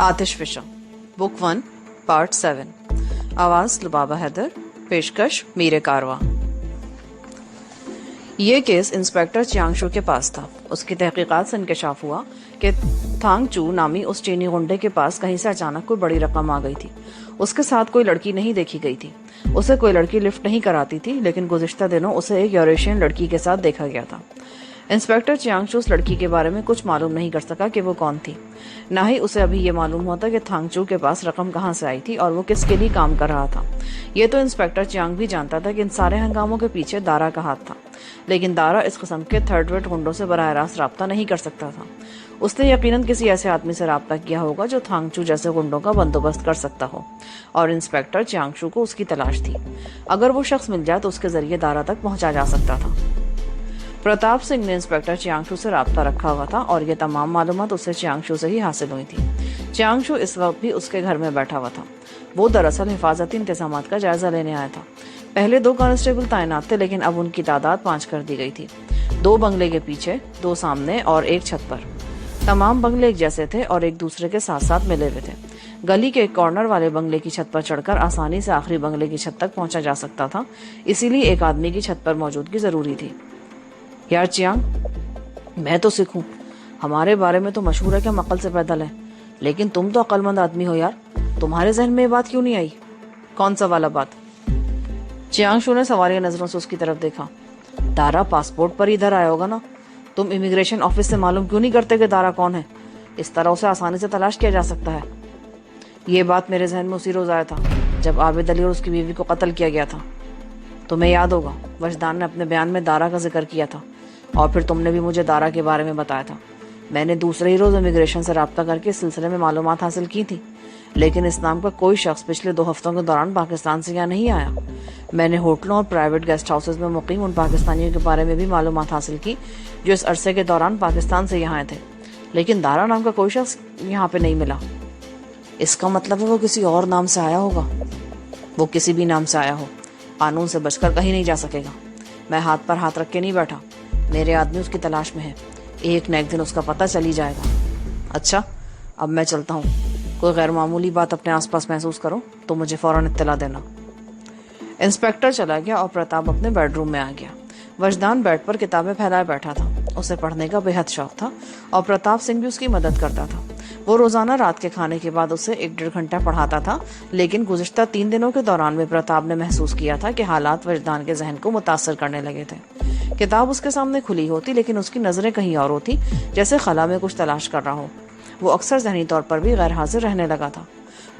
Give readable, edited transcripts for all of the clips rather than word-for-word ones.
आतिश फिशा, book 1, part 7। आवाज लुबाबा हैदर, पेशकश मीरे कारवा। ये केस इंस्पेक्टर चियांगशु के पास था। उसकी तहकीकात से इंकशाफ हुआ कि थांग चू नामी उस चीनी गुंडे के पास कहीं से अचानक कोई बड़ी रकम आ गई थी। उसके साथ कोई लड़की नहीं देखी गई थी। उसे कोई लड़की लिफ्ट नहीं कराती थी, लेकिन गुज़िश्ता दिनों उसे एक यूरेशियन लड़की के साथ देखा गया था। इंस्पेक्टर चियांगशु उस लड़की के बारे में कुछ मालूम नहीं कर सका कि वो कौन थी। ना ही उसे अभी ये मालूम होता कि थांगचू के पास रकम कहाँ से आई थी और वो किसके लिए काम कर रहा था। ये तो इंस्पेक्टर चियांग भी जानता था कि इन सारे हंगामों के पीछे दारा का हाथ था, लेकिन दारा इस किस्म के थर्ड रेट गुंडों से बराह रास्त राब्ता नहीं कर सकता था। उसने यकीनन किसी ऐसे आदमी से राब्ता किया होगा जो थांगचू जैसे गुंडों का बंदोबस्त कर सकता हो, और इंस्पेक्टर चियांगशु को उसकी तलाश थी। अगर वो शख्स मिल जाए तो उसके जरिए दारा तक पहुंचा जा सकता था। प्रताप सिंह ने इंस्पेक्टर चियांगशु से राब्ता रखा हुआ था और ये तमाम मालूमात उससे चियांगशु से ही हासिल हुई थी। चियांगशु इस वक्त भी उसके घर में बैठा हुआ था। वो दरअसल हिफाजती इंतजामात का जायजा लेने आया था। पहले 2 कांस्टेबल तैनात थे, लेकिन अब उनकी तादाद 5 कर दी गई थी। 2 बंगले के पीछे, 2 सामने और 1 छत पर। तमाम बंगले एक जैसे थे और एक दूसरे के साथ साथ मिले हुए थे। गली के एक कॉर्नर वाले बंगले की छत पर चढ़कर आसानी से आखिरी बंगले की छत तक पहुंचा जा सकता था, इसीलिए एक आदमी की छत पर मौजूदगी जरूरी थी। यार चियांग, मैं तो सिख हूं, हमारे बारे में तो मशहूर है कि हम अकल से पैदल हैं, लेकिन तुम तो अक्लमंद आदमी हो यार, तुम्हारे जहन में ये बात क्यों नहीं आई? कौन सा वाला बात? चियांगशु ने सवालिया नजरों से उसकी तरफ देखा। दारा पासपोर्ट पर इधर आया होगा ना? तुम इमिग्रेशन ऑफिस से मालूम क्यों नहीं करते कि दारा कौन है? इस तरह उसे आसानी से तलाश किया जा सकता है। ये बात मेरे जहन में उसी रोज आया था जब आबिद अली और उसकी बीवी को कत्ल किया गया था। तुम्हें याद होगा, वजदान ने अपने बयान में दारा का जिक्र किया था, और फिर तुमने भी मुझे दारा के बारे में बताया था। मैंने दूसरे ही रोज इमिग्रेशन से राब्ता करके इस सिलसिले में मालूमात हासिल की थी, लेकिन इस नाम का कोई शख्स पिछले 2 हफ्तों के दौरान पाकिस्तान से यहाँ नहीं आया। मैंने होटलों और प्राइवेट गेस्ट हाउसेज में मुकीम उन पाकिस्तानियों के बारे में भी मालूमात हासिल की जो इस अरसे के दौरान पाकिस्तान से यहाँ आए थे, लेकिन दारा नाम का कोई शख्स यहाँ पे नहीं मिला। इसका मतलब है वो किसी और नाम से आया होगा। वो किसी भी नाम से आया हो, कानून से बचकर कहीं नहीं जा सकेगा। मैं हाथ पर हाथ रख के नहीं बैठा, मेरे आदमी उसकी तलाश में है। एक न एक दिन उसका पता चल ही जाएगा। अच्छा, अब मैं चलता हूँ। कोई गैर मामूली बात अपने आसपास महसूस करो तो मुझे फौरन इत्तला देना। इंस्पेक्टर चला गया और प्रताप अपने बेडरूम में आ गया। वजदान बेड पर किताबें फैलाए बैठा था। उसे पढ़ने का बेहद शौक था और प्रताप सिंह भी उसकी मदद करता था। वो रोजाना रात के खाने के बाद उसे 1-1.5 घंटा पढ़ाता था, लेकिन गुज़िश्ता 3 दिनों के दौरान में प्रताप ने महसूस किया था कि हालात वजदान के जहन को मुतासर करने लगे थे। किताब उसके सामने खुली होती, लेकिन उसकी नजरें कहीं और होती, जैसे खला में कुछ तलाश कर रहा हो। वो अक्सर जहनी तौर पर भी गैर हाजिर रहने लगा था।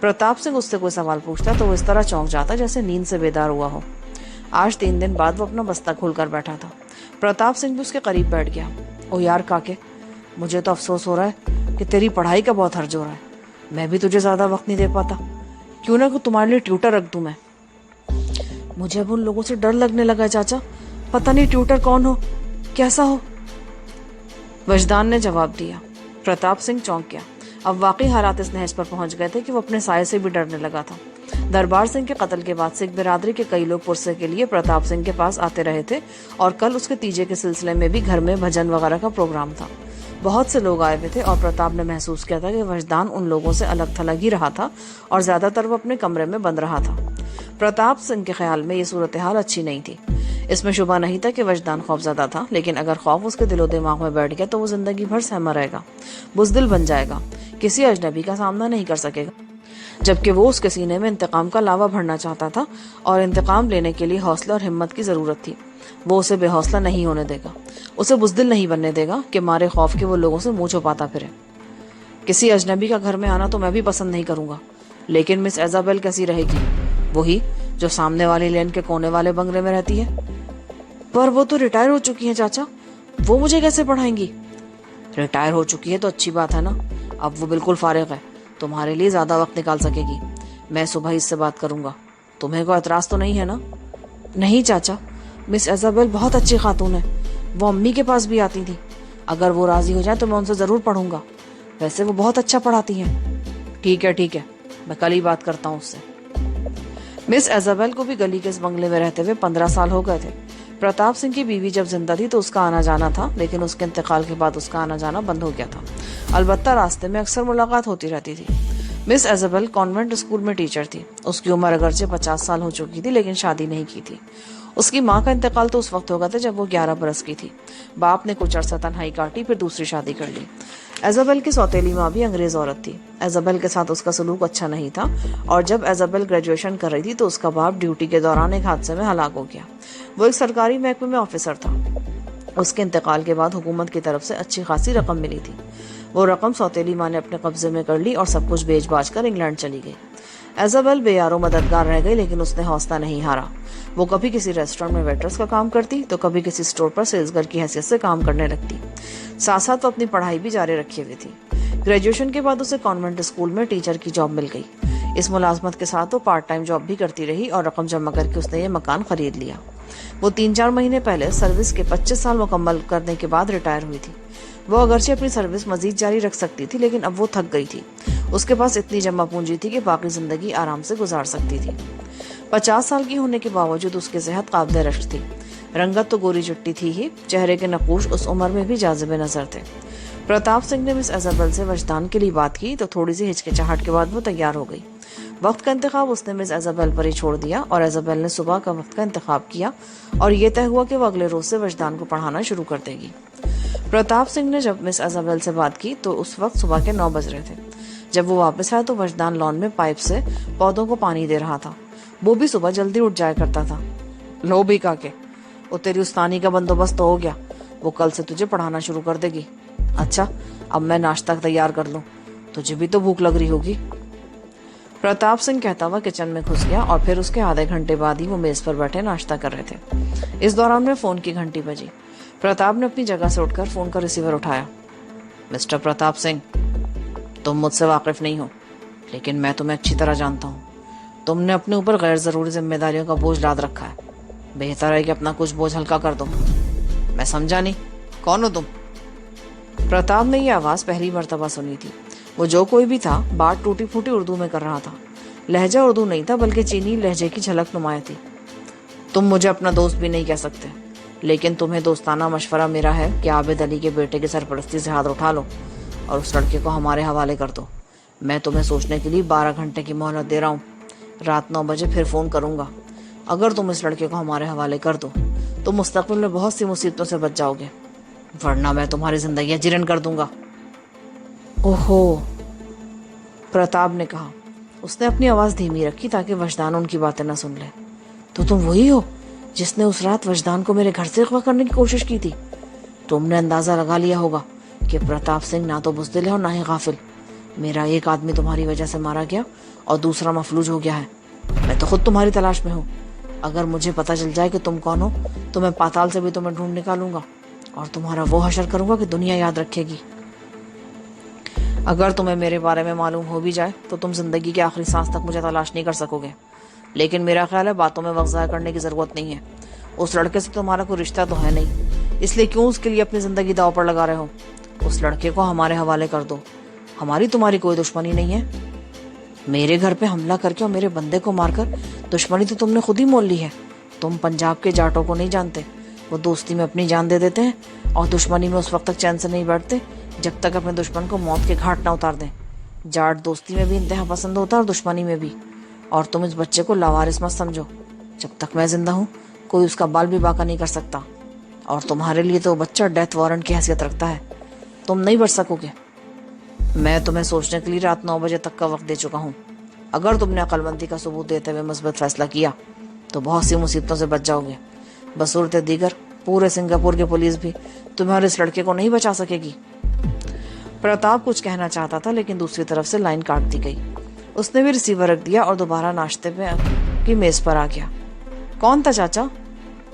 प्रताप सिंह उससे कोई सवाल पूछता तो वो इस तरह चौंक जाता जैसे नींद से बेदार हुआ हो। आज 3 दिन बाद वो अपना बस्ता खोलकर बैठा था। प्रताप सिंह भी उसके करीब बैठ गया। ओ यार काके, मुझे तो अफसोस हो रहा है कि तेरी पढ़ाई का बहुत हर्ज हो रहा है। मैं भी तुझे ज्यादा वक्त नहीं दे पाता। क्यों ना तुम्हारे लिए ट्यूटर रख दूं मैं। मुझे अब उन लोगों से डर लगने लगा है चाचा। पता नहीं ट्यूटर कौन हो, कैसा हो। वजदान ने जवाब दिया। प्रताप सिंह चौंक गया। अब वाकई हालात इस नहज पर पहुंच गए थे कि वो अपने साये से भी डरने लगा था। दरबार सिंह के कत्ल के बाद सिख बिरादरी के कई लोग पुरसे के लिए प्रताप सिंह के पास आते रहे थे, और कल उसके तीजे के सिलसिले में भी घर में भजन वगैरह का प्रोग्राम था। बहुत से लोग आए हुए थे और प्रताप ने महसूस किया था कि वजदान उन लोगों से अलग थलग ही रहा था और ज्यादातर वो अपने कमरे में बंद रहा था। प्रताप सिंह के ख्याल में ये सूरत हाल अच्छी नहीं थी। इसमें शुबा नहीं था कि वजदान खौफजदा था, लेकिन अगर खौफ उसके दिलो दिमाग में बैठ गया तो वो जिंदगी भर सहमा रहेगा, बुज़दिल बन जाएगा, किसी अजनबी का सामना नहीं कर सकेगा। जबकि वो उसके सीने में इंतकाम का लावा भरना चाहता था, और इंतकाम लेने के लिए हौसला और हिम्मत की जरूरत थी। वो उसे बेहौसला नहीं होने देगा, उसे बुज़दिल नहीं बनने देगा कि मारे खौफ के वो लोगों से मुंह छुपाता फिरे। किसी अजनबी का घर में आना तो मैं भी पसंद नहीं करूंगा, लेकिन मिस इज़ाबेल कैसी रहेगी? वही जो सामने वाली लेन के कोने वाले बंगले में रहती है। पर वो तो रिटायर हो चुकी है चाचा, वो मुझे कैसे पढ़ाएंगी? रिटायर हो चुकी है तो अच्छी बात है ना, अब वो बिल्कुल फारिग है, तुम्हारे लिए ज्यादा वक्त निकाल सकेगी। मैं सुबह इससे बात करूंगा। तुम्हें कोई एतराज तो नहीं है ना? नहीं चाचा, मिस इज़ाबेल बहुत अच्छी खातून है, वो अम्मी के पास भी आती थी। अगर वो राजी हो जाए तो मैं उनसे जरूर पढ़ूंगा। वैसे वो बहुत अच्छा पढ़ाती हैं। ठीक है, मैं कल ही बात करता हूँ उससे। मिस इज़ाबेल को भी गली के इस बंगले में रहते हुए 15 साल हो गए थे। प्रताप सिंह की बीवी जब जिंदा थी तो उसका आना जाना था, लेकिन उसके इंतकाल के बाद उसका आना जाना बंद हो गया था। अलबत्ता रास्ते में अक्सर मुलाकात होती रहती थी। मिस इज़ाबेल कॉन्वेंट स्कूल में टीचर थी। उसकी उम्र अगरचे 50 साल हो चुकी थी, लेकिन शादी नहीं की थी। उसकी माँ का इंतकाल तो उस वक्त हो गया था जब वो 11 बरस की थी। बाप ने कुछ अरसा तन्हाई काटी, फिर दूसरी शादी कर ली। इज़ाबेल की सौतेली माँ भी अंग्रेज औरत थी। इज़ाबेल के साथ उसका सलूक अच्छा नहीं था, और जब इज़ाबेल ग्रेजुएशन कर रही थी तो उसका बाप ड्यूटी के दौरान एक हादसे में हलाक हो गया। वो एक सरकारी महकमे में ऑफिसर था। उसके इंतकाल के बाद हुकूमत की तरफ से अच्छी खासी रकम मिली थी। वो रकम सौतेली माँ ने अपने कब्जे में कर ली और सब कुछ बेच बाच कर इंग्लैंड चली गई। इज़ाबेल बेयारो मददगार रह गई, लेकिन उसने हौसला नहीं हारा। वो कभी किसी रेस्टोरेंट में वेट्रेस का काम करती तो कभी किसी स्टोर पर सेल्स गर्ल की हैसियत से काम करने लगती। साथ साथ वो अपनी पढ़ाई भी जारी रखी हुई थी। ग्रेजुएशन के बाद उसे कॉन्वेंट स्कूल में टीचर की जॉब मिल गई। इस मुलाजमत के साथ वो पार्ट टाइम जॉब भी करती रही और रकम जमा करके उसने ये मकान खरीद लिया। वो 3-4 महीने पहले सर्विस के 25 साल मुकम्मल करने के बाद रिटायर हुई थी। वो अगरचे अपनी सर्विस मजीद जारी रख सकती थी, लेकिन अब वो थक गई थी। उसके पास इतनी जमा पूंजी थी कि बाकी जिंदगी आराम से गुजार सकती थी। 50 साल की होने के बावजूद उसकी सेहत काबिल रश्क थी। रंगत तो गोरी चिट्टी थी ही, चेहरे के नकूश उस उम्र में भी जाज़िबे नजर थे। प्रताप सिंह ने मिस इज़ाबेल से वजदान के लिए बात की तो थोड़ी सी हिचकिचाहट के बाद वो तैयार हो गई। वक्त का इंतखाब उसने मिस इज़ाबेल पर ही छोड़ दिया और इज़ाबेल ने सुबह का वक्त का इंतखाब किया, और ये तय हुआ कि वो अगले रोज से वजदान को पढ़ाना शुरू कर देगी। प्रताप सिंह ने जब मिस इज़ाबेल से बात की तो उस वक्त सुबह के 9 बज रहे थे। जब वो वापस आया तो वजदान लॉन में पाइप से पौधों को पानी दे रहा था। वो भी सुबह जल्दी उठ जाया करता था। लो भी काके, वो तेरी उस्तानी का बंदोबस्त तो हो गया, वो कल से तुझे पढ़ाना शुरू कर देगी। अच्छा, अब मैं नाश्ता तैयार कर लूं, तुझे भी तो भूख लग रही होगी। प्रताप सिंह कहता हुआ किचन में घुस गया और फिर उसके आधे घंटे बाद ही वो मेज पर बैठे नाश्ता कर रहे थे। इस दौरान में फोन की घंटी बजी। प्रताप ने अपनी जगह से उठकर फोन का रिसीवर उठाया। मिस्टर प्रताप सिंह, तुम मुझसे वाकिफ नहीं हो, लेकिन मैं तुम्हें अच्छी तरह जानता हूँ। तुमने अपने ऊपर गैर जरूरी जिम्मेदारियों का बोझ लाद रखा है। बेहतर है कि अपना कुछ बोझ हल्का कर दो। मैं समझा नहीं, कौन हो तुम? प्रताप ने यह आवाज पहली मर्तबा सुनी थी। वो जो कोई भी था, बात टूटी फूटी उर्दू में कर रहा था। लहजा उर्दू नहीं था, बल्कि चीनी लहजे की झलक नुमाया थी। तुम मुझे अपना दोस्त भी नहीं कह सकते, लेकिन तुम्हें दोस्ताना मशवरा मेरा है कि आबिद अली के बेटे की सरपरस्ती से हाथ उठा लो और उस लड़के को हमारे हवाले कर दो। मैं तुम्हें सोचने के लिए 12 घंटे की मोहलत दे रहा हूँ। रात 9 बजे फिर फोन करूंगा। अगर तुम इस लड़के को हमारे हवाले कर दो तो मुस्तकबिल में बहुत सी मुसीबतों से बच जाओगे, वरना मैं तुम्हारी जिंदगी जीर्ण कर दूंगा। ओहो, प्रताप ने कहा। उसने अपनी आवाज धीमी रखी ताकि वजदान उनकी बातें न सुन ले। तो तुम वही हो जिसने उस रात वजदान को मेरे घर से अगवा करने की कोशिश की थी? तुमने अंदाजा लगा लिया होगा कि प्रताप सिंह ना तो बुज़दिल है और ना ही गाफिल। मेरा एक आदमी तुम्हारी वजह से मारा गया और दूसरा मफलूज हो गया है। मैं तो खुद तुम्हारी तलाश में हूँ। अगर मुझे पता चल जाए कि तुम कौन हो तो मैं पाताल से भी तुम्हें ढूंढ निकालूंगा और तुम्हारा वो हशर करूंगा कि दुनिया याद रखेगी। अगर तुम्हें मेरे बारे में मालूम हो भी जाए तो तुम जिंदगी के आखिरी सांस तक मुझे तलाश नहीं कर सकोगे। लेकिन मेरा ख्याल है बातों में वक्त ज़ाया करने की जरूरत नहीं है। उस लड़के से तुम्हारा कोई रिश्ता तो है नहीं, इसलिए क्यों उसके लिए अपनी जिंदगी दांव पर लगा रहे हो? उस लड़के को हमारे हवाले कर दो। हमारी तुम्हारी कोई दुश्मनी नहीं है। मेरे घर पे हमला करके और मेरे बंदे को मारकर दुश्मनी तो तुमने खुद ही मोल ली है। तुम पंजाब के जाटों को नहीं जानते। वो दोस्ती में अपनी जान दे देते हैं और दुश्मनी में उस वक्त तक चैन से नहीं बैठते जब तक अपने दुश्मन को मौत के घाट ना उतार दें। जाट दोस्ती में भी इंतहा पसंद होता है और दुश्मनी में भी। और तुम इस बच्चे को लावारिस मत समझो। जब तक मैं जिंदा हूँ कोई उसका बाल भी बाका नहीं कर सकता, और तुम्हारे लिए तो बच्चा डेथ वारंट की हैसियत रखता है। तुम नहीं बच सकोगे। मैं तुम्हें सोचने के लिए रात 9 बजे तक का वक्त दे चुका हूँ। अगर तुमने अकलमंदी का सबूत देते हुए मुस्बत फैसला किया तो बहुत सी मुसीबतों से बच जाओगे। बसूरत दीगर पूरे सिंगापुर की पुलिस भी तुम्हारे इस लड़के को नहीं बचा सकेगी। प्रताप कुछ कहना चाहता था, लेकिन दूसरी तरफ से लाइन काट दी गई। उसने भी रिसीवर रख दिया और दोबारा नाश्ते पे की मेज पर आ गया। कौन था चाचा?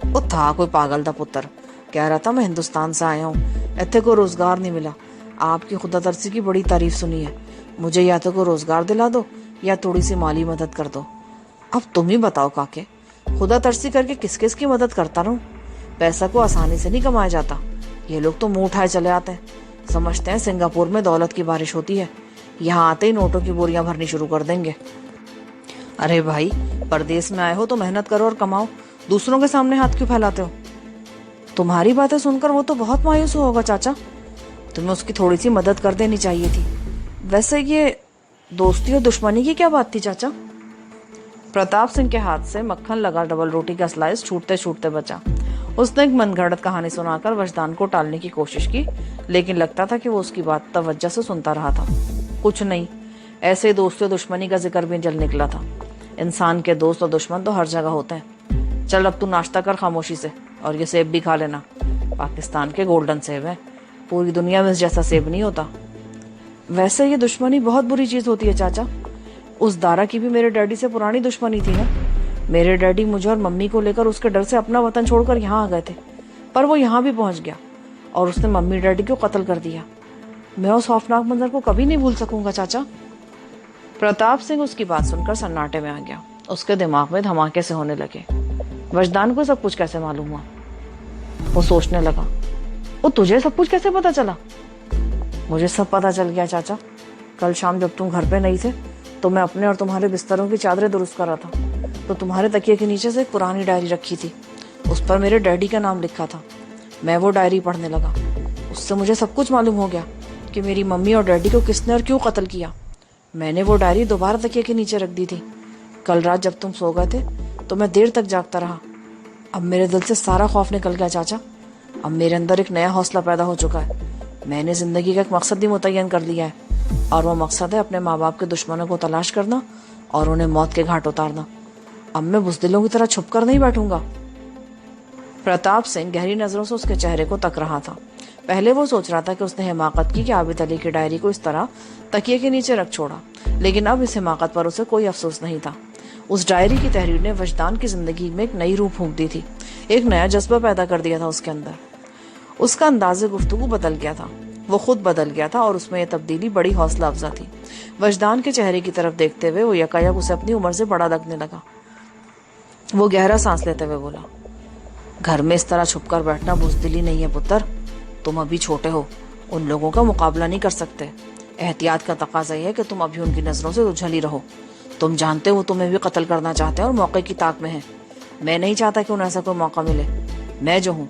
वो था कोई पागल दा पुत्र। कह रहा था मैं हिंदुस्तान से आया हूँ, इत्थे को रोजगार नहीं मिला। आपकी खुदा तरसी की बड़ी तारीफ सुनी है। मुझे या तो को रोजगार दिला दो या थोड़ी सी माली मदद कर दो। अब तुम ही बताओ काके, खुदा तरसी करके किस किस की मदद करता रहूं? पैसा को आसानी से नहीं कमाया जाता। ये लोग तो मुंह उठाए चले आते हैं, समझते हैं सिंगापुर में दौलत की बारिश होती है, यहाँ आते ही नोटों की बोरियां भरनी शुरू कर देंगे। अरे भाई, परदेश में आए हो तो मेहनत करो और कमाओ, दूसरों के सामने हाथ क्यों फैलाते हो? तुम्हारी बातें सुनकर वो तो बहुत मायूस हुआ होगा चाचा। तुम्हें उसकी थोड़ी सी मदद कर देनी चाहिए थी। वैसे ये दोस्ती और दुश्मनी की क्या बात थी चाचा? प्रताप सिंह के हाथ से मक्खन लगा डबल रोटी का स्लाइस छूटते छूटते बचा। उसने एक मनगढ़ंत कहानी सुनाकर वजदान को टालने की कोशिश की, लेकिन लगता था कि वो उसकी बात तवज्जो से सुनता रहा था। कुछ नहीं, ऐसे दोस्ती और दुश्मनी का जिक्र भी जल निकला था। इंसान के दोस्त और दुश्मन तो हर जगह होते हैं। चल अब तू नाश्ता कर खामोशी से, और ये सेब भी खा लेना। पाकिस्तान के गोल्डन सेब है, पूरी दुनिया में इस जैसा सेब नहीं होता। वैसे ये दुश्मनी बहुत बुरी चीज होती है चाचा। उस दारा की भी मेरे डैडी से पुरानी दुश्मनी थी ना। मेरे डैडी मुझे और मम्मी को लेकर उसके डर से अपना वतन छोड़कर यहाँ आ गए थे, पर वो यहाँ भी पहुंच गया और उसने मम्मी डैडी को कत्ल कर दिया। मैं उस खौफनाक मंजर को कभी नहीं भूल सकूंगा चाचा। प्रताप सिंह उसकी बात सुनकर सन्नाटे में आ गया। उसके दिमाग में धमाके से होने लगे। वजदान को सब कुछ कैसे मालूम हुआ? वो सोचने लगा, वो तुझे सब कुछ कैसे पता चला? मुझे सब पता चल गया चाचा। कल शाम जब तुम घर पे नहीं थे तो मैं अपने और तुम्हारे बिस्तरों की चादरें दुरुस्त कर रहा था, तो तुम्हारे तकिए के नीचे से एक पुरानी डायरी रखी थी। उस पर मेरे डैडी का नाम लिखा था। मैं वो डायरी पढ़ने लगा। उससे मुझे सब कुछ मालूम हो गया कि मेरी मम्मी और डैडी को किसने और क्यों कत्ल किया। मैंने वो डायरी दोबारा तकिए के नीचे रख दी थी। कल रात जब तुम सो गए थे तो मैं देर तक जागता रहा। अब मेरे दिल से सारा खौफ निकल गया चाचा। अब मेरे अंदर एक नया हौसला पैदा हो चुका है। मैंने जिंदगी का एक मकसद भी मुतय्यन कर लिया है, और वो मकसद है अपने माँ बाप के दुश्मनों को तलाश करना और उन्हें मौत के घाट उतारना। अब मैं बुज़दिलों की तरह छुप कर नहीं बैठूंगा। प्रताप सिंह गहरी नजरों से उसके चेहरे को तक रहा था। पहले वो सोच रहा था कि उसने हिमाकत की कि आबिद अली की डायरी को इस तरह तकिए के नीचे रख छोड़ा, लेकिन अब इस हिमाकत पर उसे कोई अफसोस नहीं था। उस डायरी की तहरीर ने वजदान की जिंदगी में एक नई रूह फूंक दी थी, एक नया जज्बा पैदा कर दिया था उसके अंदर। उसका अंदाज़े गुफ्तगू बदल गया था, वो खुद बदल गया था, और उसमें यह तब्दीली बड़ी हौसला अफजा थी। वजदान के चेहरे की तरफ देखते हुए वो यकायक उसे अपनी उम्र से बड़ा लगने लगा। वो गहरा सांस लेते हुए बोला, घर में इस तरह छुपकर बैठना बुज़दिली नहीं है पुत्र। तुम अभी छोटे हो, उन लोगों का मुकाबला नहीं कर सकते। एहतियात का तकाजा है कि तुम अभी उनकी नजरों से उछली रहो। तुम जानते हो तुम्हें भी कत्ल करना चाहते हैं और मौके की ताक में है। मैं नहीं चाहता कि उन्हें ऐसा कोई मौका मिले। मैं जो हूँ,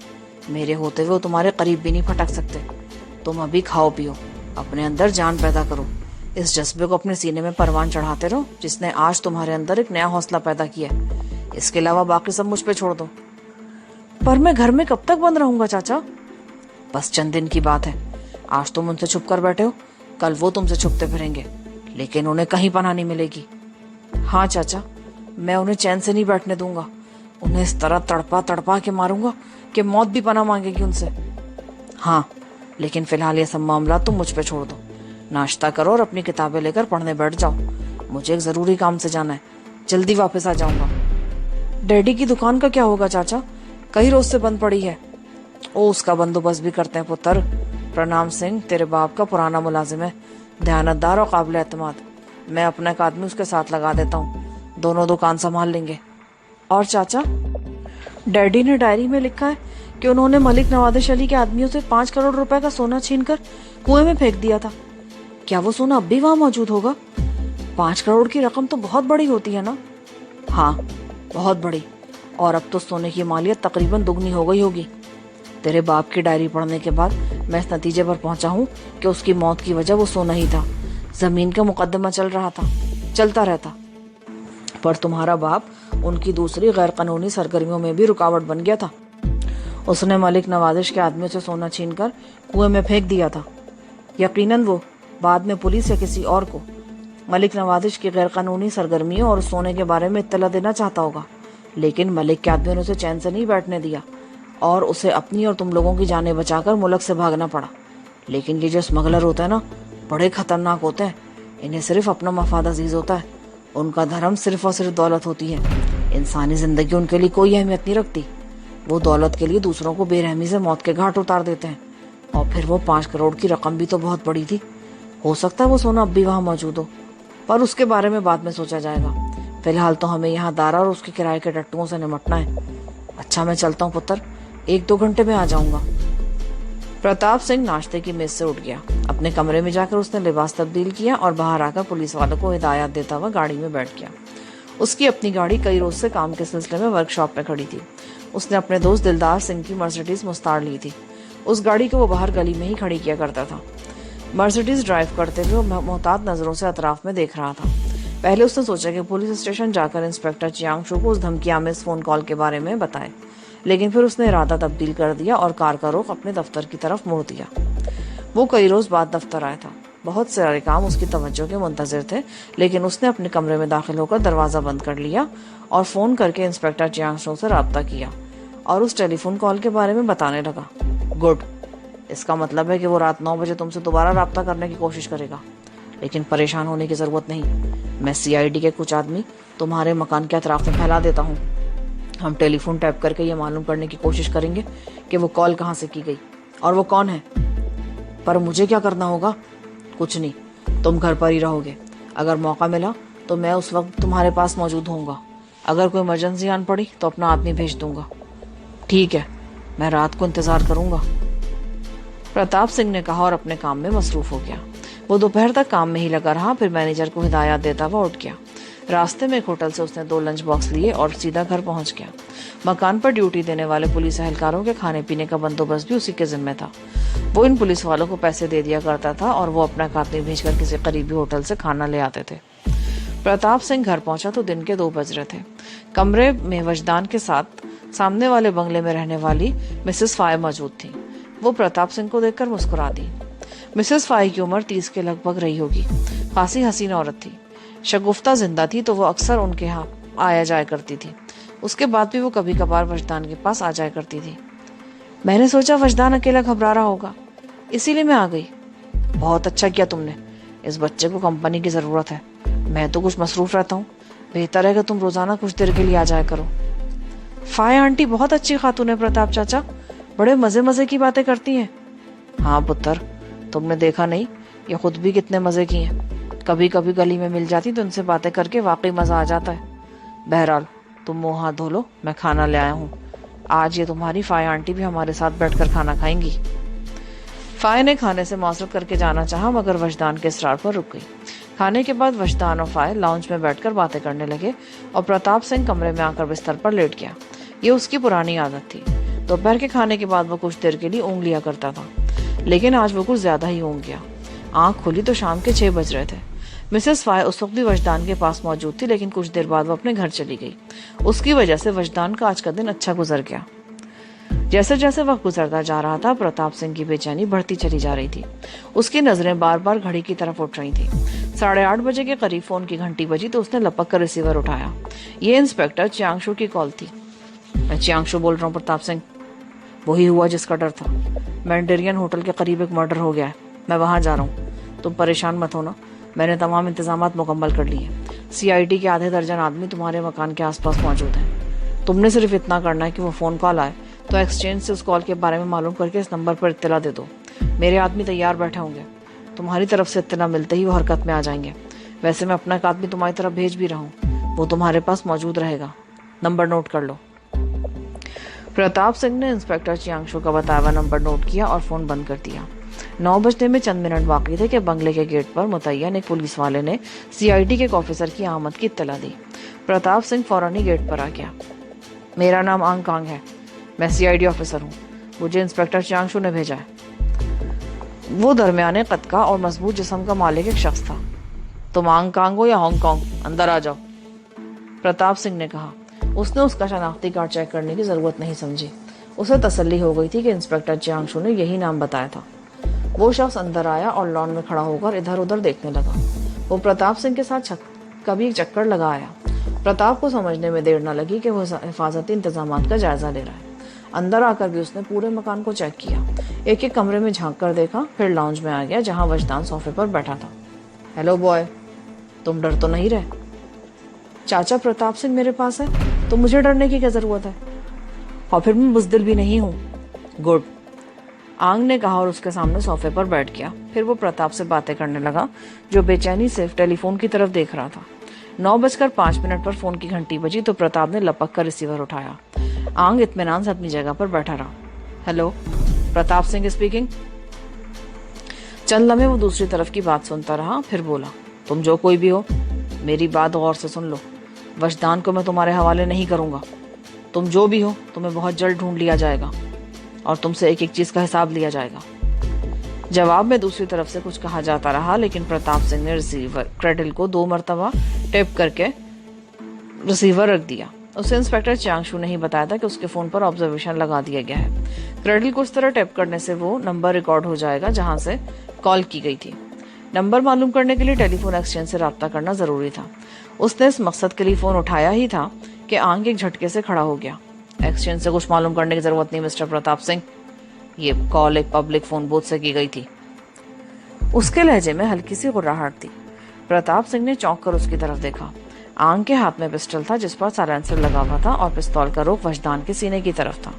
मेरे होते हुए तुम्हारे करीब भी नहीं फटक सकते। तुम अभी खाओ पियो, अपने अंदर जान पैदा करो। इस जज्बे को अपने सीने में परवान चढ़ाते रहो जिसने आज तुम्हारे अंदर एक नया हौसला पैदा किया है। इसके अलावा बाकी सब मुझ पे छोड़ दो। पर मैं घर में कब तक बंद रहूंगा चाचा? बस चंद दिन की बात है। आज तुम उनसे छुप कर बैठे हो, कल वो तुमसे छुपते फिरेंगे, लेकिन उन्हें कहीं पनाह नहीं मिलेगी। हाँ चाचा, मैं उन्हें चैन से नहीं बैठने दूंगा। उन्हें इस तरह तड़पा तड़पा के मारूंगा कि मौत भी पनाह मांगेगी उनसे। हाँ, लेकिन फिलहाल ये सब मामला तुम मुझ पे छोड़ दो। नाश्ता करो और अपनी किताबें लेकर पढ़ने बैठ जाओ। मुझे एक जरूरी काम से जाना है, जल्दी वापस आ जाऊंगा। डैडी की दुकान का क्या होगा चाचा? कई रोज से बंद पड़ी है। ओ, उसका बंदोबस्त भी करते हैं पुत्र। प्रणाम सिंह तेरे बाप का पुराना मुलाजिम है, दयानतदार और काबिल एतमाद। मैं अपना एक आदमी उसके साथ लगा देता हूँ, दोनों दुकान संभाल लेंगे। और चाचा, डैडी ने डायरी में लिखा है कि उन्होंने मलिक नवाज़ अली के आदमियों से 5 करोड़ रुपए का सोना छीनकर कुएं में फेंक दिया था। क्या वो सोना अब भी वहां मौजूद होगा? 5 करोड़ की रकम तो बहुत बड़ी होती है ना? हाँ, बहुत बड़ी। और अब तो सोने की मालियत तकरीबन दुगनी हो गई होगी। तेरे बाप की डायरी पढ़ने के बाद मैं इस नतीजे पर पहुंचा हूँ कि उसकी मौत की वजह वो सोना ही था। जमीन का मुकदमा चल रहा था, चलता रहता, पर तुम्हारा बाप उनकी दूसरी गैर कानूनी सरगर्मियों में भी रुकावट बन गया था। उसने मलिक नवाज़ के आदमियों से सोना छीनकर कुएं में फेंक दिया था। यकीनन वो बाद में पुलिस या किसी और को मलिक नवाज़ की गैर कानूनी सरगर्मियों और सोने के बारे में इत्तला देना चाहता होगा, लेकिन मलिक के आदमियों ने उसे चैन से नहीं बैठने दिया और उसे अपनी और तुम लोगों की जानें बचाकर मुल्क से भागना पड़ा। लेकिन ये जो स्मगलर होते हैं ना, बड़े खतरनाक होते हैं। इन्हें सिर्फ अपना मफाद अजीज होता है। उनका धर्म सिर्फ और सिर्फ दौलत होती है। इंसानी जिंदगी उनके लिए कोई अहमियत नहीं रखती। वो दौलत के लिए दूसरों को बेरहमी से मौत के घाट उतार देते हैं। और फिर वो 5 करोड़ की रकम भी तो बहुत बड़ी थी। हो सकता है वो सोना अब भी वहां मौजूद हो, पर उसके बारे में बाद में सोचा जाएगा। फिलहाल तो हमें यहाँ दारा और उसके किराए के टट्टुओं से निपटना है। अच्छा, मैं चलता हूँ पुत्र, 1-2 घंटे में आ जाऊंगा। प्रताप सिंह नाश्ते की मेज से उठ गया। अपने कमरे में जाकर उसने लिबास तब्दील किया और बाहर आकर पुलिस वालों को हिदायत देता हुआ गाड़ी में बैठ गया। उसकी अपनी गाड़ी कई रोज से काम के सिलसिले में वर्कशॉप में खड़ी थी। उसने अपने दोस्त दिलदार सिंह की मर्सिडीज मुस्तार ली थी। उस गाड़ी को वो बाहर गली में ही खड़ी किया करता था। मर्सिडीज ड्राइव करते हुए वो मोहतात नजरों से अतराफ में देख रहा था। पहले उसने सोचा कि पुलिस स्टेशन जाकर इंस्पेक्टर चियांगशू को उस धमकियामेज फोन कॉल के बारे में बताए, लेकिन फिर उसने इरादा तब्दील कर दिया और कार का रुख अपने दफ्तर की तरफ मोड़ दिया। वो कई रोज बाद दफ्तर आया था। बहुत सारे काम उसकी तवज्जो के मुंतजिर थे, लेकिन उसने अपने कमरे में दाखिल होकर दरवाजा बंद कर लिया और फोन करके इंस्पेक्टर चियांगशू से राब्ता किया और उस टेलीफोन कॉल के बारे में बताने लगा। गुड, इसका मतलब है कि वो रात 9 बजे तुमसे दोबारा राब्ता करने की कोशिश करेगा, लेकिन परेशान होने की जरूरत नहीं। मैं CID के कुछ आदमी तुम्हारे मकान के अतराफ में फैला देता हूँ। हम टेलीफोन टैप करके ये मालूम करने की कोशिश करेंगे कि वो कॉल कहाँ से की गई और वो कौन है। पर मुझे क्या करना होगा? कुछ नहीं, तुम घर पर ही रहोगे। अगर मौका मिला तो मैं उस वक्त तुम्हारे पास मौजूद होऊंगा। अगर कोई इमरजेंसी आन पड़ी तो अपना आदमी भेज दूंगा। ठीक है, मैं रात को इंतजार करूंगा, प्रताप सिंह ने कहा और अपने काम में मसरूफ हो गया। वो दोपहर तक काम में ही लगा रहा। फिर मैनेजर को हिदायत देता हुआ उठ गया। रास्ते में एक होटल से उसने 2 लंच बॉक्स लिए और सीधा घर पहुंच गया। मकान पर ड्यूटी देने वाले पुलिस एहलकारों के खाने पीने का बंदोबस्त भी उसी के जिम्मे था। वो इन पुलिस वालों को पैसे दे दिया करता था और वो अपना आदमी भेजकर किसी करीबी होटल से खाना ले आते थे। प्रताप सिंह घर पहुंचा तो दिन के 2 बज रहे थे। कमरे में वजदान के साथ सामने वाले बंगले में रहने वाली मिसेस फाय मौजूद थी। वो प्रताप सिंह को देखकर मुस्कुरा दी। मिसेस फाय की उम्र 30 के लगभग रही होगी। खासी हसीन औरत थी। शगुफ्ता जिंदा थी तो वो अक्सर उनके यहाँ आया जाया करती थी। उसके बाद भी वो कभी कभार वजदान के पास आ जाया करती थी। मैंने सोचा वजदान अकेला घबरा रहा होगा, इसीलिए मैं आ गई। बहुत अच्छा किया तुमने। इस बच्चे को कंपनी की जरूरत है। मैं तो कुछ मसरूफ रहता हूँ। बेहतर है कि तुम रोजाना कुछ देर के लिए आ जाया करो। फाय आंटी बहुत अच्छी खातून है प्रताप चाचा, बड़े मजे मजे की बातें करती हैं। हाँ पुत्र, तुमने देखा नहीं, ये खुद भी कितने मजे की हैं। कभी कभी गली में मिल जाती तो उनसे बातें करके वाकई मजा आ जाता है। बहरहाल तुम मुंह हाथ धो लो, मैं खाना ले आया हूँ। आज ये तुम्हारी फाय आंटी भी हमारे साथ बैठकर खाना खाएंगी। फाय ने खाने से मौसरत करके जाना चाहा, मगर वजदान के इसरार पर रुक गई। खाने के बाद वजदान और फाय लाउंज में बैठकर बातें करने लगे और प्रताप सिंह कमरे में आकर बिस्तर पर लेट गया। ये उसकी पुरानी आदत थी। दोपहर के खाने के बाद वो कुछ देर के लिए ऊँग लिया करता था, लेकिन आज वो कुछ ज्यादा ही ऊँग गया। आंख खुली तो शाम के 6 बज रहे थे। मिसेस फाय उस वक्त भी वजदान के पास मौजूद थी, लेकिन कुछ देर बाद वो अपने घर चली गई। उसकी वजह से वजदान का आज का दिन अच्छा गुजर गया। जैसे जैसे वक्त गुजरता जा रहा था, प्रताप सिंह की बेचैनी बढ़ती चली जा रही थी। उसकी नजरें बार बार घड़ी की तरफ उठ रही थी। 8:30 बजे के करीब फोन की घंटी बजी तो उसने लपक कर रिसीवर उठाया। ये इंस्पेक्टर चियांगशू की कॉल थी। मैं चियांगशू बोल रहा हूँ प्रताप सिंह। वही हुआ जिसका डर था। मैंडेरियन होटल के करीब एक मर्डर हो गया है। मैं वहां जा रहा हूँ। तुम परेशान मत होना, मैंने तमाम इंतजामात मुकम्मल कर लिए। CID के आधे दर्जन आदमी तुम्हारे मकान के आसपास मौजूद हैं। तुमने सिर्फ इतना करना है कि वो फोन कॉल आए तो एक्सचेंज से उस कॉल के बारे में मालूम करके इस नंबर पर इत्तला दे दो। मेरे आदमी तैयार बैठे होंगे। तुम्हारी तरफ से इत्तला मिलते ही वो हरकत में आ जाएंगे। वैसे मैं अपना एक आदमी तुम्हारी तरफ भेज भी रहा हूँ, वो तुम्हारे पास मौजूद रहेगा। नंबर नोट कर लो। प्रताप सिंह ने इंस्पेक्टर चियांगशू का बताया हुआ नंबर नोट किया और फोन बंद कर दिया। 9 बजने में चंद मिनट बाकी थे कि बंगले के गेट पर मुतय्यन एक पुलिस वाले ने CID के एक ऑफिसर की आमद की इत्तला दी। प्रताप सिंह फौरन ही गेट पर आ गया। मेरा नाम आंग कांग है, मैं CID ऑफिसर हूँ। मुझे इंस्पेक्टर चियांगशू ने भेजा है। वो दरमियाने कद का और मजबूत जिस्म का मालिक एक शख्स था। तुम आंग कांग हो या हांगकांग? अंदर आ जाओ, प्रताप सिंह ने कहा। उसने उसका शनाख्ती कार्ड चेक करने की जरूरत नहीं समझी। उसे तसल्ली हो गई थी कि इंस्पेक्टर चियांगशू ने यही नाम बताया था। वो शख्स अंदर आया और लॉन में खड़ा होकर इधर उधर देखने लगा। वो प्रताप सिंह के साथ कभी एक चक्कर लगा आया। प्रताप को समझने में देर न लगी कि वो हिफाजती इंतजामात का जायजा ले रहा है। अंदर आकर भी उसने पूरे मकान को चेक किया। एक एक कमरे में झांक कर देखा, फिर लाउंज में आ गया जहां वजदान सोफे पर बैठा था। हेलो बॉय, तुम डर तो नहीं रहे? चाचा प्रताप सिंह मेरे पास है तो मुझे डरने की क्या जरूरत है? और फिर मैं बुज़दिल भी नहीं हूँ। गुड, आंग ने कहा और उसके सामने सोफे पर बैठ गया। फिर वो प्रताप से बातें करने लगा, जो बेचैनी से टेलीफोन की तरफ देख रहा था। 9:05 पर फोन की घंटी बजी तो प्रताप ने लपक कर रिसीवर उठाया। आंग इत्मीनान से अपनी जगह पर बैठा रहा। Hello, Pratap Singh speaking. चंद लम्हे वो दूसरी तरफ की बात सुनता रहा, फिर बोला, तुम जो कोई भी हो, मेरी बात गौर से सुन लो। वजदान को मैं तुम्हारे हवाले नहीं करूंगा। तुम जो भी हो, तुम्हें बहुत जल्द ढूंढ लिया जाएगा और तुमसे एक एक चीज का हिसाब लिया जाएगा। जवाब में दूसरी तरफ से कुछ कहा जाता रहा, लेकिन प्रताप सिंह ने रिसीवर क्रेडल को 2 मरतबा टेप करके रिसीवर रख दिया। उसे इंस्पेक्टर चांगशू ने ही बताया था कि उसके फोन पर ऑब्जर्वेशन लगा दिया गया है। क्रेडल को इस तरह टैप करने से वो नंबर रिकॉर्ड हो जाएगा जहां से कॉल की गई थी। नंबर मालूम करने के लिए टेलीफोन एक्सचेंज से राब्ता करना जरूरी था। उसने इस मकसद के लिए फोन उठाया ही था कि आंग एक झटके से खड़ा हो गया। एक्सचेंज से कुछ मालूम करने की जरूरत नहीं मिस्टर प्रताप सिंह, ये कॉल एक पब्लिक फोन बूथ से की गई थी। उसके लहजे में हल्की सी गुर्राहट थी। प्रताप सिंह ने चौंक कर उसकी तरफ देखा। आंग के हाथ में पिस्टल था जिस पर साइलेंसर लगा हुआ था और पिस्तौल का रुख वजदान के सीने की तरफ था।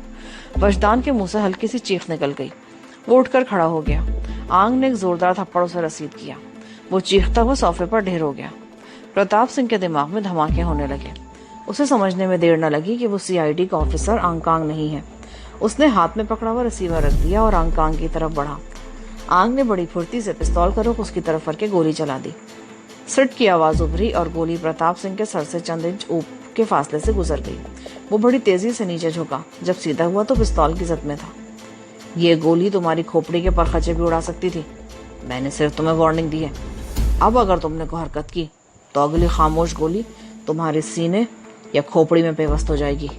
वजदान के मुंह से हल्की सी चीख निकल गई। वो उठकर खड़ा हो गया। आंग ने एक जोरदार थप्पड़ उसे रसीद किया। वो चीखता हुआ सोफे पर ढेर हो गया। प्रताप सिंह के दिमाग में धमाके होने लगे। उसे समझने में देर न लगी कि वो सीआईडी का ऑफिसर आंगकांग नहीं है। उसने हाथ में पकड़ा हुआ रिसीवर रख दिया और आंगकांग की तरफ बढ़ा। आंग ने बड़ी फुर्ती से पिस्तौल का रुख उसकी तरफ करके गोली चला दी। सिट की आवाज उभरी और गोली प्रताप सिंह के सर से चंद इंच के फासले से गुजर गई। वो बड़ी तेजी से नीचे झुका। जब सीधा हुआ तो पिस्तौल की जद में था। ये गोली तुम्हारी खोपड़ी के परखचे भी उड़ा सकती थी। मैंने सिर्फ तुम्हें वार्निंग दी है। अब अगर तुमने कोई हरकत की तो अगली खामोश गोली तुम्हारे सीने या खोपड़ी में पेवस्त हो जाएगी।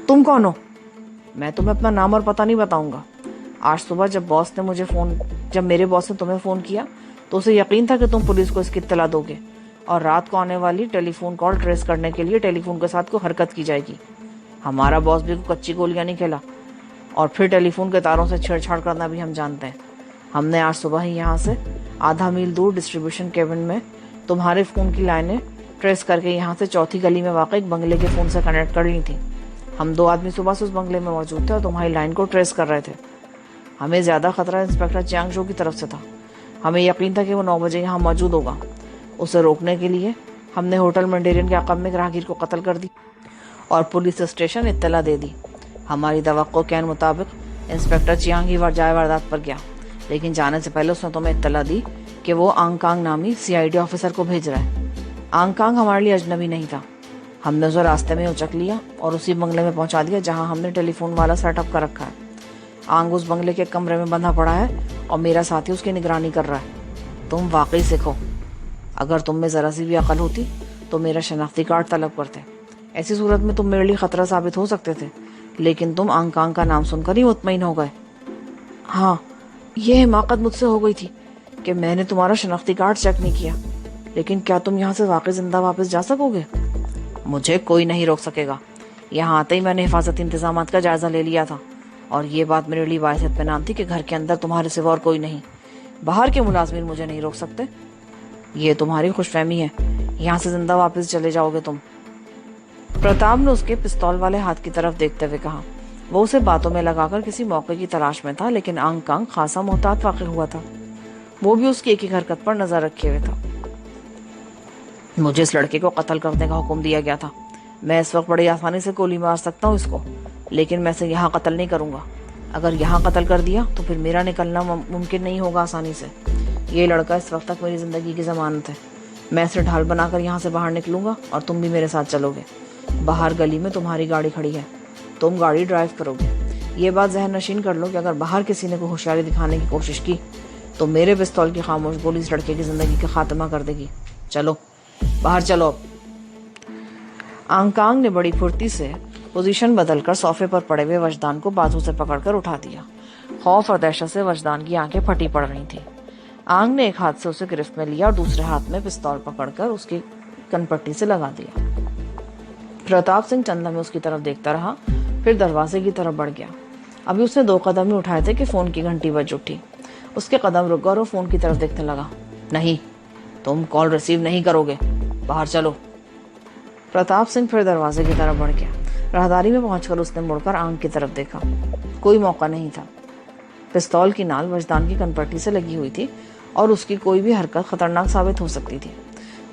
तुम कौन हो? मैं तुम्हें अपना नाम और पता नहीं बताऊंगा। आज सुबह जब मेरे बॉस ने तुम्हें फोन किया तो उसे यकीन था कि तुम पुलिस को इसकी इत्तला दोगे और रात को आने वाली टेलीफोन कॉल ट्रेस करने के लिए टेलीफोन के साथ कोई हरकत की जाएगी। हमारा बॉस भी कच्ची गोलियां नहीं खेला और फिर टेलीफोन के तारों से छेड़छाड़ करना भी हम जानते हैं। हमने आज सुबह ही यहाँ से आधा मील दूर डिस्ट्रीब्यूशन केबिन में तुम्हारे फोन की लाइनें ट्रेस करके यहाँ से चौथी गली में वाक़ई एक बंगले के फोन से कनेक्ट कर ली थी। हम 2 आदमी सुबह से उस बंगले में मौजूद थे और तुम्हारी लाइन को ट्रेस कर रहे थे। हमें ज्यादा खतरा इंस्पेक्टर चांगशू की तरफ से था। हमें यकीन था कि वो 9 बजे यहाँ मौजूद होगा। उसे रोकने के लिए हमने होटल मंडेरियन के अक़ब में राहगीर को कत्ल कर दी और पुलिस स्टेशन इत्तला दे दी। हमारी तवक्को के मुताबिक इंस्पेक्टर चियांग ही जाए वारदात पर गया, लेकिन जाने से पहले उसने तुम्हें इत्तला दी कि वो आंगकांग नामी सीआईडी ऑफिसर को भेज रहा है। आंगकांग हमारे लिए अजनबी नहीं था। हमने उसे रास्ते में उचक लिया और उसी बंगले में पहुंचा दिया जहां हमने टेलीफोन वाला सेटअप कर रखा है। आंग उस बंगले के कमरे में बंधा पड़ा है और मेरा साथी उसकी निगरानी कर रहा है। तुम वाकई सीखो। अगर तुम में जरा सी भी अकल होती तो मेरा शनाख्ती कार्ड तलब करते। ऐसी सूरत में तुम मेरे लिए खतरा साबित हो सकते थे, लेकिन तुम आंगकांग का नाम सुनकर ही मुतमईन हो गए। हाँ, यह हिमाकत मुझसे हो गई थी कि मैंने तुम्हारा शनाख्ती कार्ड चेक नहीं किया, लेकिन क्या तुम यहाँ से वाकई जिंदा वापस जा सकोगे? मुझे कोई नहीं रोक सकेगा। यहाँ आते ही मैंने हिफाजती इंतजाम का जायजा ले लिया था और ये बात मेरे लिए बाइस इत्मीनान थी कि घर के अंदर तुम्हारे सिवा और कोई नहीं। बाहर के मुलाजमीन मुझे नहीं रोक सकते। ये तुम्हारी खुशफहमी है। यहाँ से जिंदा वापस चले जाओगे तुम। प्रताप ने उसके पिस्तौल वाले हाथ की तरफ देखते हुए कहा। वो उसे बातों में लगाकर किसी मौके की तलाश में था, लेकिन आंगकांग खासा मोहतात वाक़ हुआ था। वो भी उसकी एक ही हरकत पर नजर रखे हुए था। मुझे इस लड़के को कत्ल करने का हुक्म दिया गया था। मैं इस वक्त बड़ी आसानी से गोली मार सकता हूँ इसको, लेकिन मैं इसे यहाँ कत्ल नहीं करूँगा। अगर यहाँ कत्ल कर दिया तो फिर मेरा निकलना मुमकिन नहीं होगा आसानी से। ये लड़का इस वक्त तक मेरी ज़िंदगी की ज़मानत है। मैं इसे ढाल बनाकर यहाँ से बाहर निकलूँगा और तुम भी मेरे साथ चलोगे। बाहर गली में तुम्हारी गाड़ी खड़ी है, तुम गाड़ी ड्राइव करोगे। ये बात जहन नशीन कर लो कि अगर बाहर किसी ने कोई होशियारी दिखाने की कोशिश की तो मेरे पिस्तौल की खामोश गोली इस लड़के की ज़िंदगी का खात्मा कर देगी। चलो बाहर चलो। आंगकांग ने बड़ी फुर्ती से पोजीशन बदलकर सोफे पर पड़े हुए वजदान को बाजू से पकड़कर उठा दिया। खौफ और दहशत से वजदान की आंखें फटी पड़ रही थीं। आंग ने एक हाथ से उसे गिरफ्त में लिया और दूसरे हाथ में पिस्तौल पकड़कर उसकी कनपट्टी से लगा दिया। प्रताप सिंह चंदा में उसकी तरफ देखता रहा, फिर दरवाजे की तरफ बढ़ गया। अभी उसने 2 कदम ही उठाए थे कि फोन की घंटी बज उठी। उसके कदम रुक गए और वो फोन की तरफ देखने लगा। नहीं, तुम कॉल रिसीव नहीं करोगे। बाहर चलो। प्रताप सिंह फिर दरवाजे की तरफ बढ़ गया। राहदारी में पहुंचकर उसने मुड़कर आंग की तरफ देखा। कोई मौका नहीं था। पिस्तौल की नाल वजदान की कनपट्टी से लगी हुई थी और उसकी कोई भी हरकत खतरनाक साबित हो सकती थी।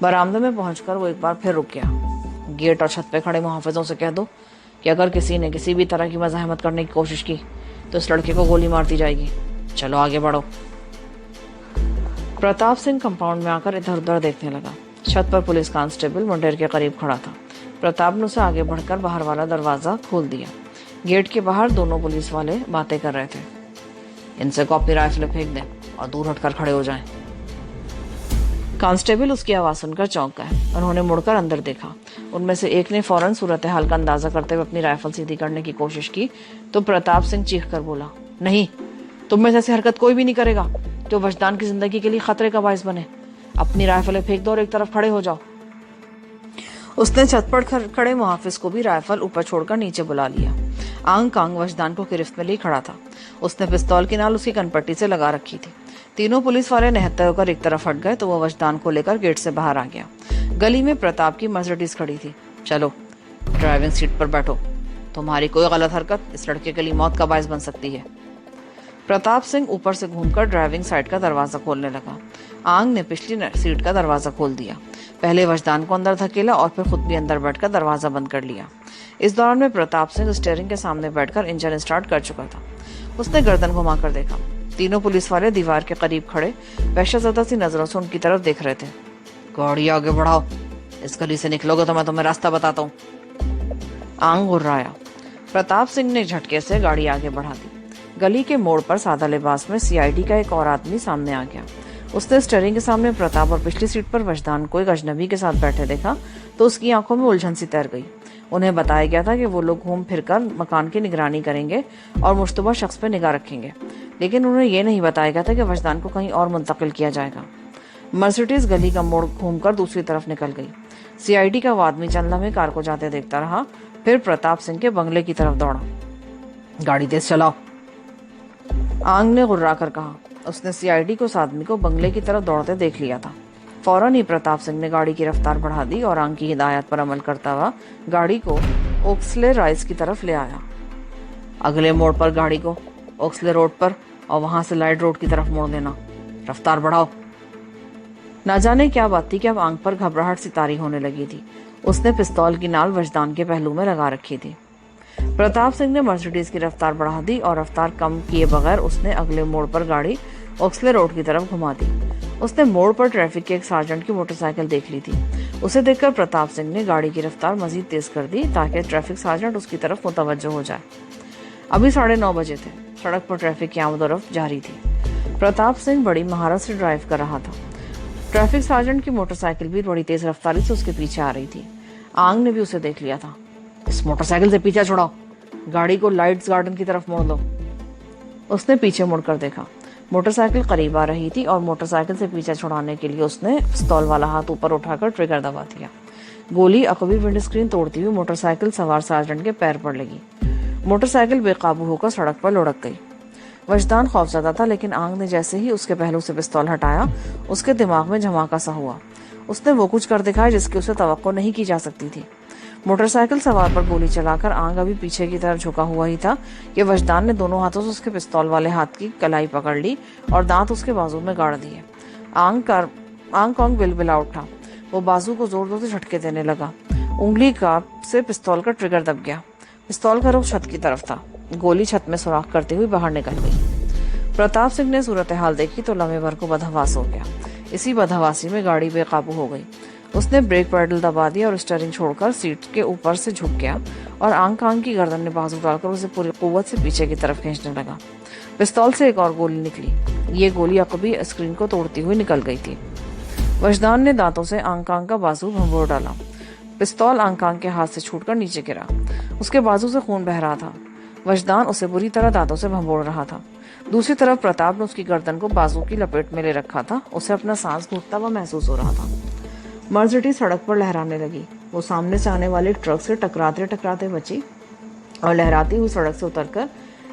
बरामदे में पहुंचकर वो एक बार फिर रुक गया। गेट और छत पे खड़े मुहाफिजों से कह दो कि अगर किसी ने किसी भी तरह की मज़ाहमत करने की कोशिश की तो इस लड़के को गोली मार दी जाएगी। चलो आगे बढ़ो। प्रताप सिंह कंपाउंड में आकर इधर उधर देखने लगा। छत पर पुलिस कांस्टेबल मुंडेर के करीब खड़ा था। प्रताप ने उसे आगे बढ़कर बाहर वाला दरवाजा खोल दिया। गेट के बाहर दोनों पुलिस वाले बातें कर रहे थे। इनसे को अपनी राइफलें फेंक दें और दूर हटकर खड़े हो जाएं। कांस्टेबल उसकी आवाज सुनकर चौंक गए। उन्होंने मुड़कर अंदर देखा। उनमें से एक ने फौरन सूरत हाल का अंदाजा करते हुए अपनी राइफल सीधी करने की कोशिश की तो प्रताप सिंह चीख कर बोला, नहीं, तुम में से ऐसी हरकत कोई भी नहीं करेगा जो वजदान की जिंदगी के लिए खतरे का बायस बने। अपनी राइफलें फेंक दो और एक तरफ खड़े हो जाओ। उसने छत पर खड़े मुहाफिज को भी राइफल ऊपर छोड़कर नीचे बुला लिया। आंग कांग वजदान को गिरफ्त में लिए खड़ा था। उसने पिस्तौल की नाल उसकी कनपट्टी से लगा रखी थी। तीनों पुलिस वाले निहत्ते होकर एक तरफ हट गए तो वह वजदान को लेकर गेट से बाहर आ गया। गली में प्रताप की मर्सिडीज खड़ी थी। चलो ड्राइविंग सीट पर बैठो, तुम्हारी कोई गलत हरकत इस लड़के के लिए मौत का बायस बन सकती है। प्रताप सिंह ऊपर से घूमकर ड्राइविंग साइड का दरवाजा खोलने लगा। आंग ने पिछली सीट का दरवाजा खोल दिया। पहले वजदान को अंदर धकेला और फिर खुद भी अंदर बैठकर दरवाजा बंद कर लिया। इस दौरान में प्रताप सिंह स्टीयरिंग के सामने बैठकर इंजन स्टार्ट कर चुका था। उसने गर्दन घुमाकर देखा। तीनों पुलिस वाले दीवार के करीब खड़े वहशतज़दा सी नजरों से उनकी तरफ देख रहे थे। गाड़ी आगे बढ़ाओ, इस गली से निकलोगे तो मैं तुम्हें रास्ता बताता हूँ। आंग गुर्राया। प्रताप सिंह ने झटके से गाड़ी आगे बढ़ा दी। गली के मोड़ पर सादा लिबास में सीआईडी का एक और आदमी सामने आ गया। उसने स्टीयरिंग के सामने प्रताप और पिछली सीट पर वजदान को एक अजनबी के साथ बैठे देखा तो उसकी आंखों में उलझन सी तैर गई। उन्हें बताया गया था कि वो लोग घूम फिरकर मकान की निगरानी करेंगे और मुश्तबा शख्स पर निगाह रखेंगे, लेकिन उन्हें यह नहीं बताया गया था कि वजदान को कहीं और मुंतकिल किया जाएगा। मर्सिडीज गली का मोड़ घूमकर दूसरी तरफ निकल गई। सीआईडी का वो आदमी चंद लम्हे कार को जाते देखता रहा, फिर प्रताप सिंह के बंगले की तरफ दौड़ा। गाड़ी तेज चलाओ, आंग ने गुर्रा कर कहा। उसने सीआईडी को उस आदमी को बंगले की तरफ दौड़ते देख लिया था। फौरन ही प्रताप सिंह ने गाड़ी की रफ्तार बढ़ा दी और आंग की हिदायत पर अमल करता हुआ गाड़ी को ओक्सले राइज की तरफ ले आया। अगले मोड़ पर गाड़ी को ओक्सले रोड पर और वहां से लाइट रोड की तरफ मोड़ देना। रफ्तार बढ़ाओ। ना जाने क्या बात थी कि अब आंग पर घबराहट सी तारी होने लगी थी। उसने पिस्तौल की नाल वजदान के पहलू में लगा रखी थी। प्रताप सिंह ने मर्सिडीज की रफ्तार बढ़ा दी और रफ्तार कम किए बगैर उसने अगले मोड़ पर गाड़ी ओक्सले रोड की तरफ घुमा दी। उसने मोड़ पर ट्रैफिक के एक सार्जेंट की मोटरसाइकिल देख ली थी। उसे देखकर प्रताप सिंह ने गाड़ी की रफ्तार मजीद तेज कर दी ताकि ट्रैफिक सार्जेंट उसकी तरफ मुतवज्जो हो जाए। अभी 9:30 बजे थे। सड़क पर ट्रैफिक की आमदोरफ्त जारी थी। प्रताप सिंह बड़ी महारत से ड्राइव कर रहा था। ट्रैफिक सार्जेंट की मोटरसाइकिल भी बड़ी तेज रफ्तारी से उसके पीछे आ रही थी। आंग ने भी उसे देख लिया था। इस मोटरसाइकिल से पीछा छुड़ाओ, गाड़ी को लाइट्स गार्डन की तरफ मोड़ दो। उसने पीछे मुड़कर देखा। मोटरसाइकिल करीब आ रही थी और मोटरसाइकिल से पीछा छुड़ाने के लिए उसने पिस्तौल वाला हाथ ऊपर उठाकर ट्रिगर दबा दिया। गोली अकबी विंडस्क्रीन तोड़ती हुई मोटरसाइकिल सवार सार्जेंट के पैर पर लगी। मोटरसाइकिल बेकाबू होकर सड़क पर लुढ़क गई। वजदान खौफजदा था, लेकिन आंग ने जैसे ही उसके पहलू से पिस्तौल हटाया उसके दिमाग में झमाका सा हुआ। उसने वो कुछ कर दिखाया जिसकी उसे तवक्को नहीं की जा सकती थी। मोटरसाइकिल सवार पर गोली चलाकर आंग अभी पीछे की तरफ झुका हुआ ही था कि वजदान ने दोनों हाथों से उसके पिस्तौल वाले हाथ की कलाई पकड़ ली और दांत उसके बाजू में गाड़ दिए। आंग कांग बिलबिला उठा। वो बाजू को जोर जोर से झटके देने लगा। उंगली का से पिस्तौल का ट्रिगर दब गया। पिस्तौल का रुख छत की तरफ था। गोली छत में सुराख करते हुए बाहर निकल गई। प्रताप सिंह ने सूरत हाल देखी तो लम्हे भर को बदहवास हो गया। इसी बदहवासी में गाड़ी बेकाबू हो गई। उसने ब्रेक पैडल दबा दिया और स्टीयरिंग छोड़कर सीट के ऊपर से झुक गया और आंग की गर्दन में बाजू डालकर उसे पूरी कुव्वत से पीछे की तरफ खींचने लगा। पिस्तौल से एक और गोली निकली। ये गोली अकबी स्क्रीन को तोड़ती हुई निकल गई थी। वजदान ने दांतों से आंग का बाजू भंभोर डाला। पिस्तौल आंग के हाथ से छूटकर नीचे गिरा। उसके बाजू से खून बह रहा था। वजदान उसे बुरी तरह दांतों से भंभोड़ रहा था। दूसरी तरफ प्रताप ने उसकी गर्दन को बाजू की लपेट में ले रखा था। उसे अपना सांस घुटता हुआ महसूस हो रहा था। मर्सिडीज सड़क पर लहराने लगी। वो सामने से आने वाले ट्रक से टकराते टकराते बची और लहराती हुई सड़क से उतरकर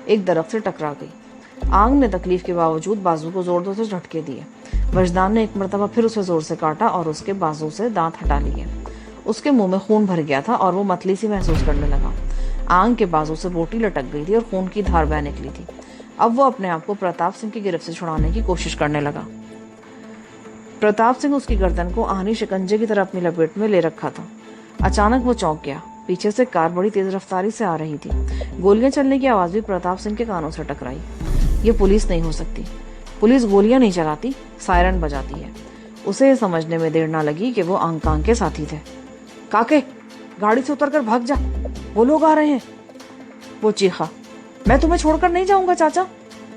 एक दरख्त से टकरा गई। आंग ने तकलीफ के बावजूद बाजू को जोर जोर से झटके दिए। वजदान ने एक मरतबा फिर उसे जोर से काटा और उसके बाजू से दांत हटा लिए। उसके मुंह में खून भर गया था और वो मतली सी महसूस करने लगा। आंग के बाजू से बोटी लटक गई थी और खून की धार बह निकली थी। अब वो अपने आप को प्रताप सिंह की गिरफ्त से छुड़ाने की कोशिश करने लगा। प्रताप सिंह उसकी गर्दन को आहनी शिकंजे की तरह अपनी लपेट में ले रखा था। अचानक वो चौंक गया। पीछे से कार बड़ी तेज रफ्तारी से आ रही थी। गोलियां चलने की आवाज भी प्रताप सिंह के कानों से टकराई। ये पुलिस नहीं हो सकती। पुलिस गोलियां नहीं चलाती, सायरन बजाती है। उसे ये समझने में देर ना लगी कि वो आंग के साथी थे। काके, गाड़ी से उतरकर भाग जा, वो लोग आ रहे हैं। वो चीखा, मैं तुम्हें छोड़कर नहीं जाऊंगा चाचा।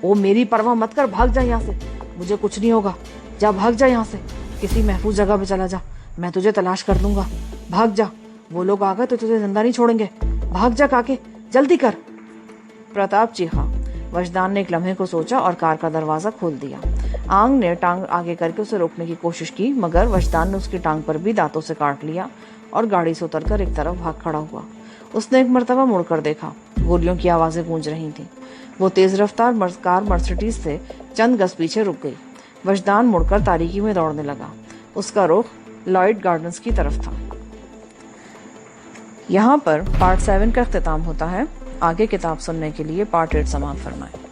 ओ मेरी परवाह मत कर, भाग जा यहाँ से, मुझे कुछ नहीं होगा। जा भाग जा यहाँ से, किसी महफूज जगह पे चला जा, मैं तुझे तलाश कर दूंगा। भाग जा, वो लोग आ गए तो तुझे जिंदा नहीं छोड़ेंगे। भाग जा काके, जल्दी कर। प्रताप चीखा। वजदान ने एक लम्हे को सोचा और कार का दरवाजा खोल दिया। आंग ने टांग आगे करके उसे रोकने की कोशिश की, मगर वजदान ने उसकी टांग पर भी दांतों से काट लिया और गाड़ी से उतरकर एक तरफ भाग खड़ा हुआ। उसने एक मर्तबा मुड़कर देखा, गोलियों की आवाजें गूंज रही थीं। वो तेज रफ्तार कार मर्सिडीज से चंद गज पीछे रुक गई। वजदान मुड़कर तारीकी में दौड़ने लगा। उसका रुख लॉयड गार्डन्स की तरफ था। यहाँ पर पार्ट 7 का इख्तिताम होता है। आगे किताब सुनने के लिए पार्ट 8 समाप्त फरमाएं।